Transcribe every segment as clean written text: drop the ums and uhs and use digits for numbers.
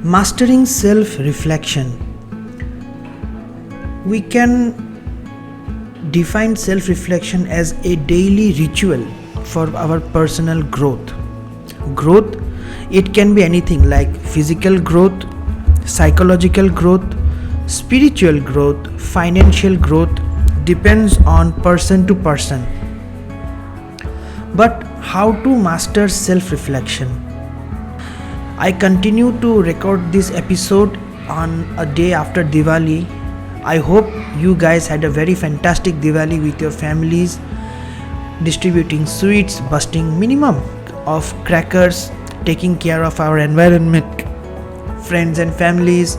Mastering self-reflection. We can define self-reflection as a daily ritual for our personal growth. Growth, it can be anything like physical growth, psychological growth, spiritual growth, financial growth, depends on person to person. But how to master self-reflection? I continue to record this episode on a day after Diwali. I hope you guys had a very fantastic Diwali with your families, distributing sweets, busting minimum of crackers, taking care of our environment, friends and families.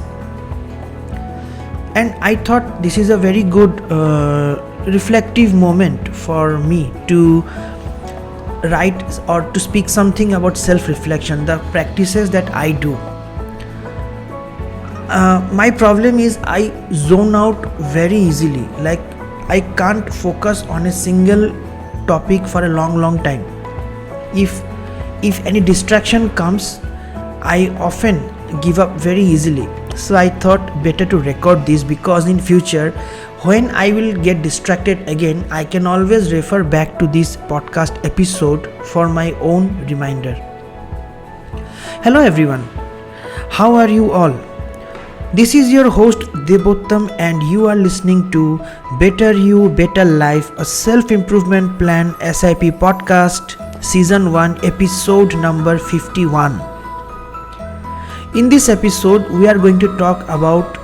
And I thought this is a very good reflective moment for me to write or to speak something about self-reflection, the practices that I do. My problem is I zone out very easily, like I can't focus on a single topic for a long time. If any distraction comes, I often give up very easily. So I thought better to record this, because in future when I will get distracted again, I can always refer back to this podcast episode for my own reminder. Hello everyone, how are you all? This is your host Debottam, and you are listening to Better You, Better Life, a self-improvement plan SIP podcast, season 1, episode number 51. In this episode, we are going to talk about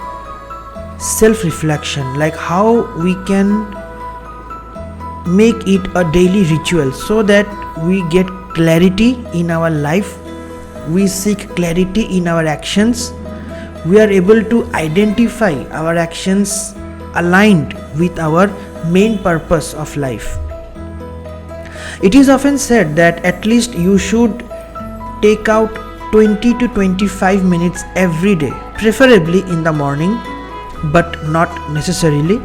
self-reflection, like how we can make it a daily ritual so that we get clarity in our life, we seek clarity in our actions, we are able to identify our actions aligned with our main purpose of life. It is often said that at least you should take out 20 to 25 minutes every day, preferably in the morning, but not necessarily,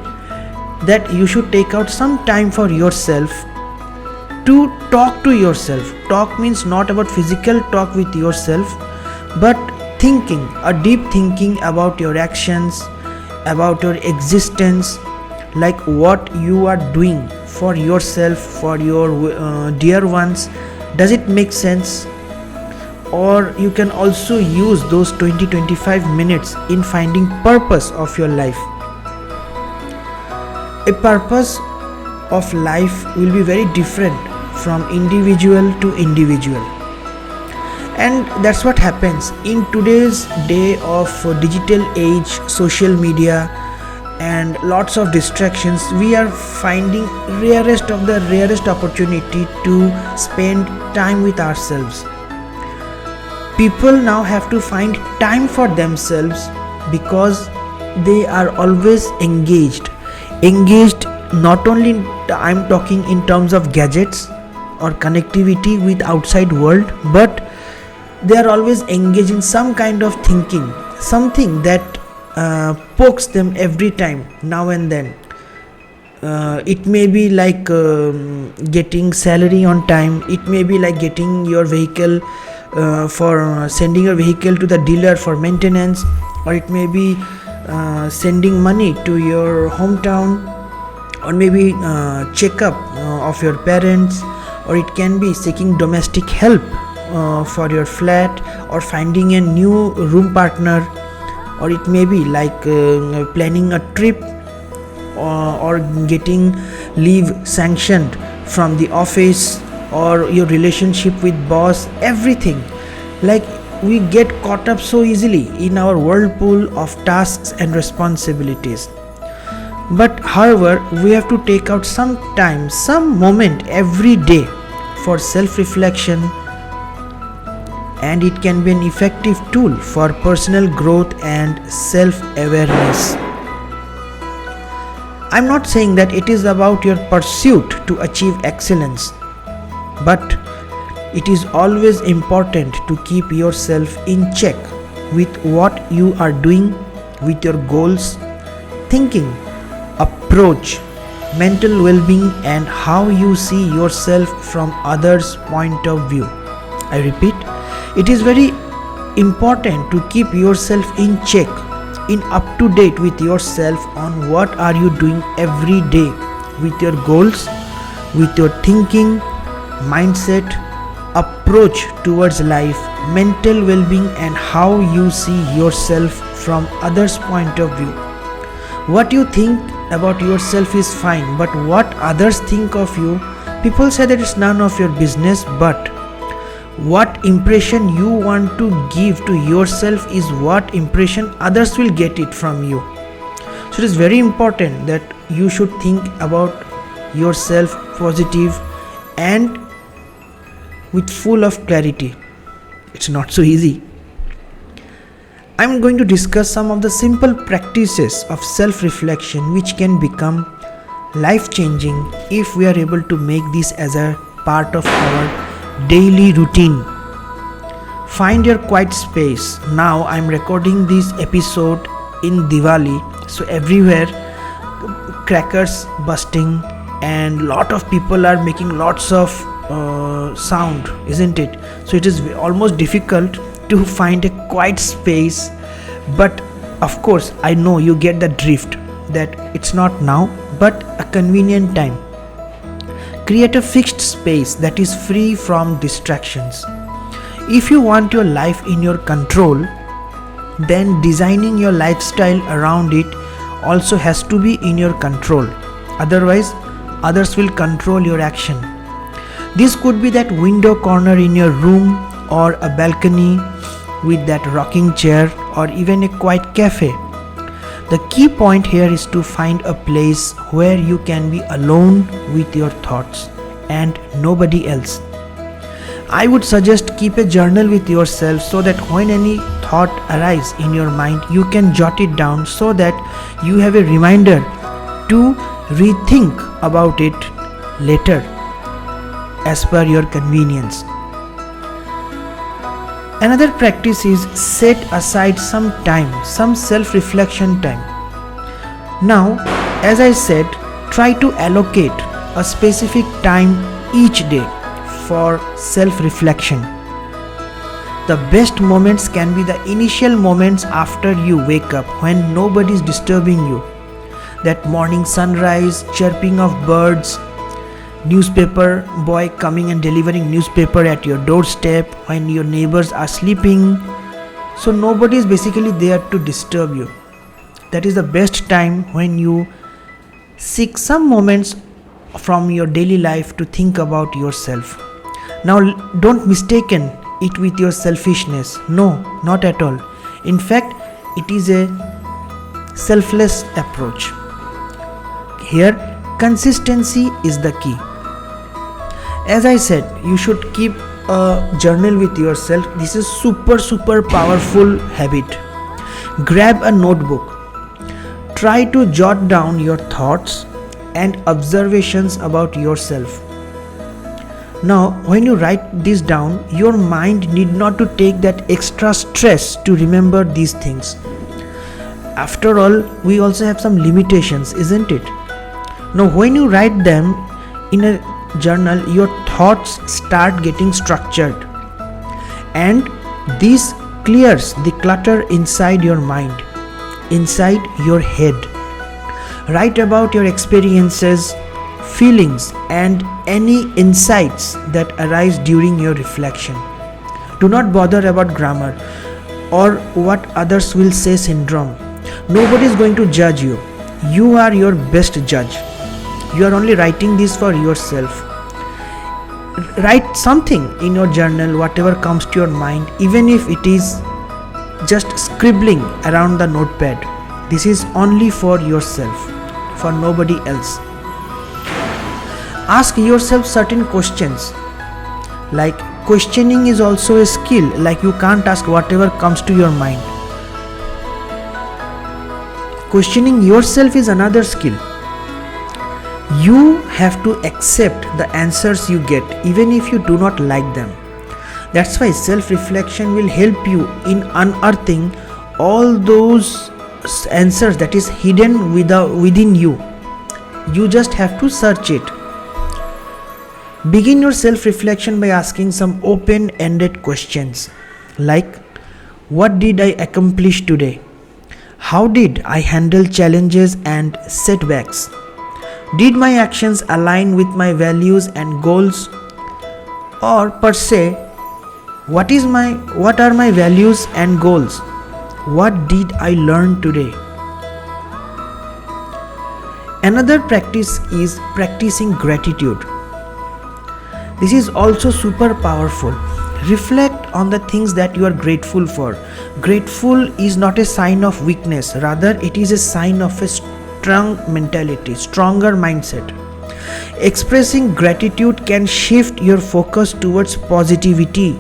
that you should take out some time for yourself to talk to yourself. Talk means not about physical talk with yourself, but thinking, a deep thinking about your actions, about your existence, like what you are doing for yourself, for your dear ones. Does it make sense? Or you can also use those 20-25 minutes in finding purpose of your life. A purpose of life will be very different from individual to individual. And that's what happens in today's day of digital age, social media, and lots of distractions. We are finding rarest opportunity to spend time with ourselves. People now have to find time for themselves because they are always engaged not only I'm talking in terms of gadgets or connectivity with outside world, but they are always engaged in some kind of thinking, something that pokes them every time, now and then. It may be like getting salary on time, it may be like getting your vehicle for sending your vehicle to the dealer for maintenance, or it may be sending money to your hometown, or maybe checkup of your parents, or it can be seeking domestic help for your flat, or finding a new room partner, or it may be like planning a trip, or getting leave sanctioned from the office, or your relationship with boss, everything. Like we get caught up so easily in our whirlpool of tasks and responsibilities. But however, we have to take out some time, some moment every day for self-reflection, and it can be an effective tool for personal growth and self-awareness. I'm not saying that it is about your pursuit to achieve excellence, but it is always important to keep yourself in check with what you are doing, with your goals, thinking, approach, mental well-being, and how you see yourself from others' point of view. I repeat, it is very important to keep yourself in check, in up to date with yourself on what are you doing every day with your goals, with your thinking, mindset, approach towards life, mental well-being, and how you see yourself from others' point of view. What you think about yourself is fine, but what others think of you, people say that it's none of your business, but what impression you want to give to yourself is what impression others will get it from you. So it is very important that you should think about yourself positive and with full of clarity. It's not so easy. I'm going to discuss some of the simple practices of self-reflection which can become life-changing if we are able to make this as a part of our daily routine. Find your quiet space. Now I'm recording this episode in Diwali, so everywhere crackers busting and lot of people are making lots of sound, isn't it? So it is almost difficult to find a quiet space, but of course I know you get the drift that it's not now but a convenient time. Create a fixed space that is free from distractions. If you want your life in your control, then designing your lifestyle around it also has to be in your control. Otherwise, others will control your action. This could be that window corner in your room or a balcony with that rocking chair or even a quiet cafe. The key point here is to find a place where you can be alone with your thoughts and nobody else. I would suggest keep a journal with yourself so that when any thought arises in your mind, you can jot it down so that you have a reminder to rethink about it later as per your convenience. Another practice is set aside some time, some self-reflection time. Now, as I said, try to allocate a specific time each day for self-reflection. The best moments can be the initial moments after you wake up when nobody is disturbing you. That morning sunrise, chirping of birds, newspaper boy coming and delivering newspaper at your doorstep when your neighbors are sleeping. So nobody is basically there to disturb you. That is the best time when you seek some moments from your daily life to think about yourself. Now don't mistaken it with your selfishness. No, not at all. In fact, it is a selfless approach. Here, consistency is the key. As I said, you should keep a journal with yourself. This is super powerful habit. Grab a notebook. Try to jot down your thoughts and observations about yourself. Now, when you write this down, your mind need not to take that extra stress to remember these things. After all, we also have some limitations, isn't it? Now, when you write them in a journal, your thoughts start getting structured, and this clears the clutter inside your mind, inside your head. Write about your experiences, feelings, and any insights that arise during your reflection. Do not bother about grammar or what others will say syndrome. Nobody is going to judge you. You are your best judge. You are only writing this for yourself. Write something in your journal, whatever comes to your mind, even if it is just scribbling around the notepad. This is only for yourself, for nobody else. Ask yourself certain questions. Like questioning is also a skill. Like you can't ask whatever comes to your mind. Questioning yourself is another skill. You have to accept the answers you get even if you do not like them. That's why self-reflection will help you in unearthing all those answers that is hidden within you. You just have to search it. Begin your self-reflection by asking some open-ended questions like, What did I accomplish today? How did I handle challenges and setbacks? Did my actions align with my values and goals? Or per se, what are my values and goals? What did I learn today? Another practice is practicing gratitude. This is also super powerful. Reflect on the things that you are grateful for. Grateful is not a sign of weakness, rather it is a sign of a strong mentality, stronger mindset. Expressing gratitude can shift your focus towards positivity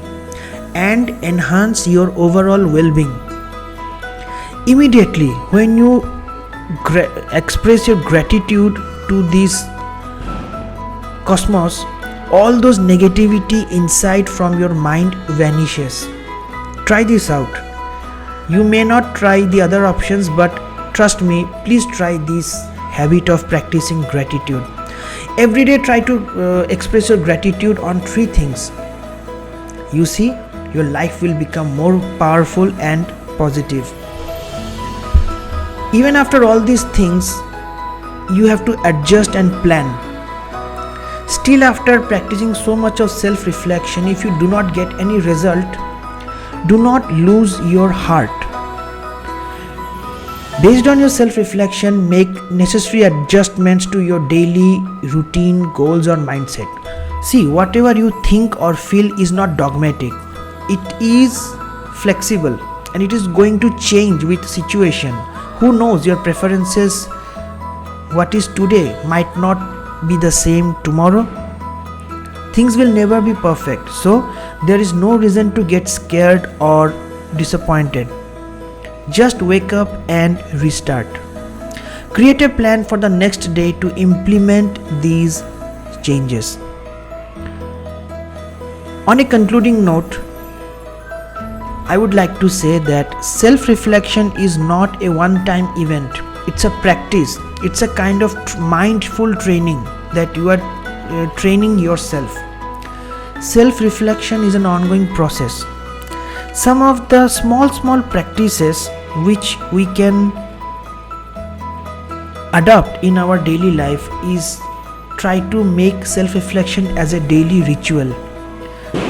and enhance your overall well-being. Immediately when you express your gratitude to this cosmos, all those negativity inside from your mind vanishes. Try this out. You may not try the other options, but trust me, please try this habit of practicing gratitude. Every day try to express your gratitude on 3 things. You see, your life will become more powerful and positive. Even after all these things, you have to adjust and plan. Still, after practicing so much of self-reflection, if you do not get any result, do not lose your heart. Based on your self-reflection, make necessary adjustments to your daily routine, goals or mindset. See, whatever you think or feel is not dogmatic. It is flexible and it is going to change with situation. Who knows, your preferences, what is today might not be the same tomorrow. Things will never be perfect, so there is no reason to get scared or disappointed. Just wake up and restart. Create a plan for the next day to implement these changes. On a concluding note, I would like to say that self-reflection is not a one-time event. It's a practice. It's a kind of mindful training that you are training yourself. Self-reflection is an ongoing process. Some of the small practices which we can adopt in our daily life is try to make self-reflection as a daily ritual.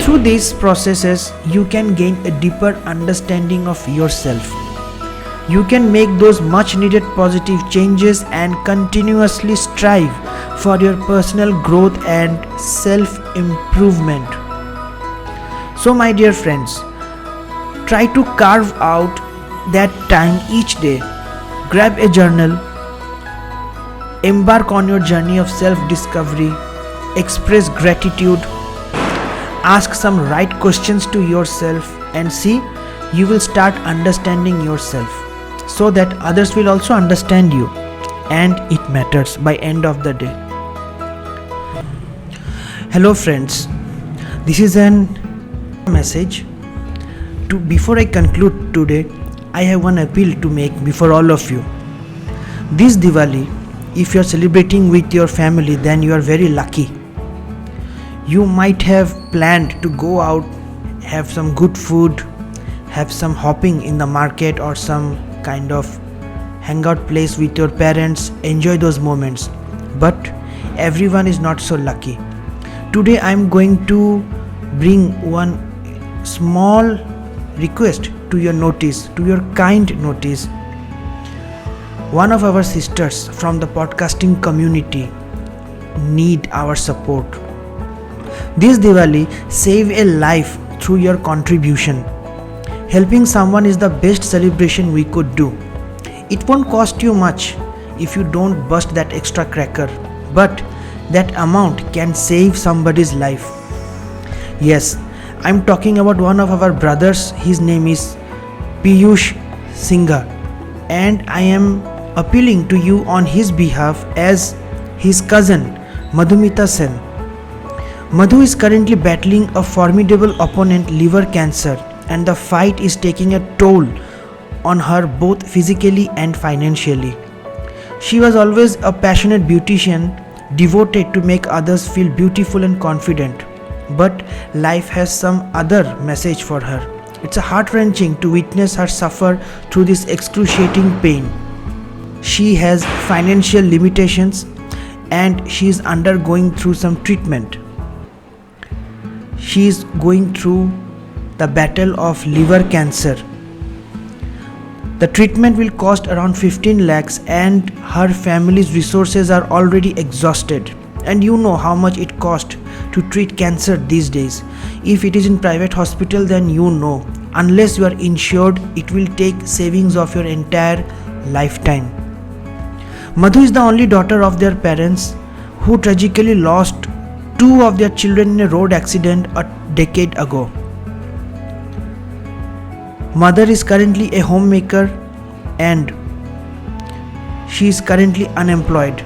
Through these processes, you can gain a deeper understanding of yourself. You can make those much needed positive changes and continuously strive for your personal growth and self-improvement. So my dear friends, try to carve out that time each day. Grab a journal, embark on your journey of self-discovery, express gratitude, ask some right questions to yourself, and see, you will start understanding yourself, so that others will also understand you, and it matters by end of the day. Hello friends, this is an message. Before I conclude today, I have one appeal to make before all of you. This Diwali, if you are celebrating with your family, then you are very lucky. You might have planned to go out, have some good food, have some hopping in the market or some kind of hangout place with your parents, enjoy those moments. But everyone is not so lucky. Today I am going to bring one small request to your notice, to your kind notice. One of our sisters from the podcasting community need our support. This Diwali, save a life through your contribution. Helping someone is the best celebration we could do. It won't cost you much if you don't bust that extra cracker, but that amount can save somebody's life. Yes, I'm talking about one of our brothers. His name is Piyush Singha, and I am appealing to you on his behalf as his cousin Madhumita Sen. Madhu is currently battling a formidable opponent, liver cancer, and the fight is taking a toll on her both physically and financially. She was always a passionate beautician, devoted to make others feel beautiful and confident. But life has some other message for her. It's heart-wrenching to witness her suffer through this excruciating pain. She has financial limitations and she is undergoing through some treatment. She is going through the battle of liver cancer. The treatment will cost around 15 lakhs and her family's resources are already exhausted. And you know how much it costs to treat cancer these days. If it is in private hospital, then you know, unless you are insured, it will take savings of your entire lifetime. Madhu is the only daughter of their parents who tragically lost two of their children in a road accident a decade ago. Mother is currently a homemaker and she is currently unemployed.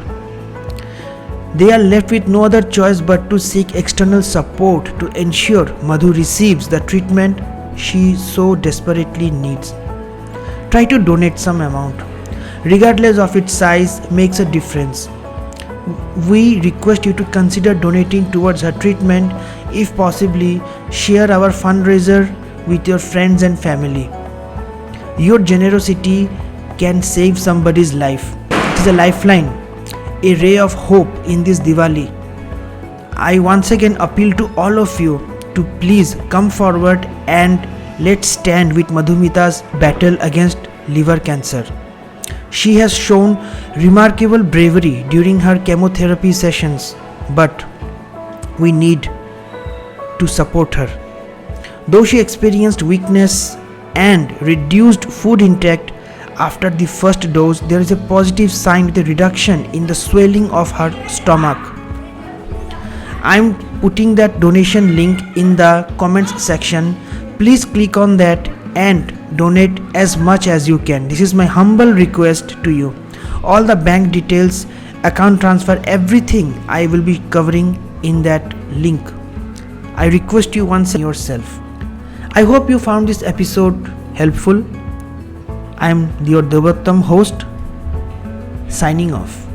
They are left with no other choice but to seek external support to ensure Madhu receives the treatment she so desperately needs. Try to donate some amount, regardless of its size, makes a difference. We request you to consider donating towards her treatment. If possibly, share our fundraiser with your friends and family. Your generosity can save somebody's life. It is a lifeline, a ray of hope in this Diwali. I once again appeal to all of you to please come forward and let's stand with Madhumita's battle against liver cancer. She has shown remarkable bravery during her chemotherapy sessions, but we need to support her. Though she experienced weakness and reduced food intake after the first dose, there is a positive sign with a reduction in the swelling of her stomach. I am putting that donation link in the comments section. Please click on that and donate as much as you can. This is my humble request to you. All the bank details, account transfer, everything I will be covering in that link. I request you once yourself. I hope you found this episode helpful. I am your Debottam host, signing off.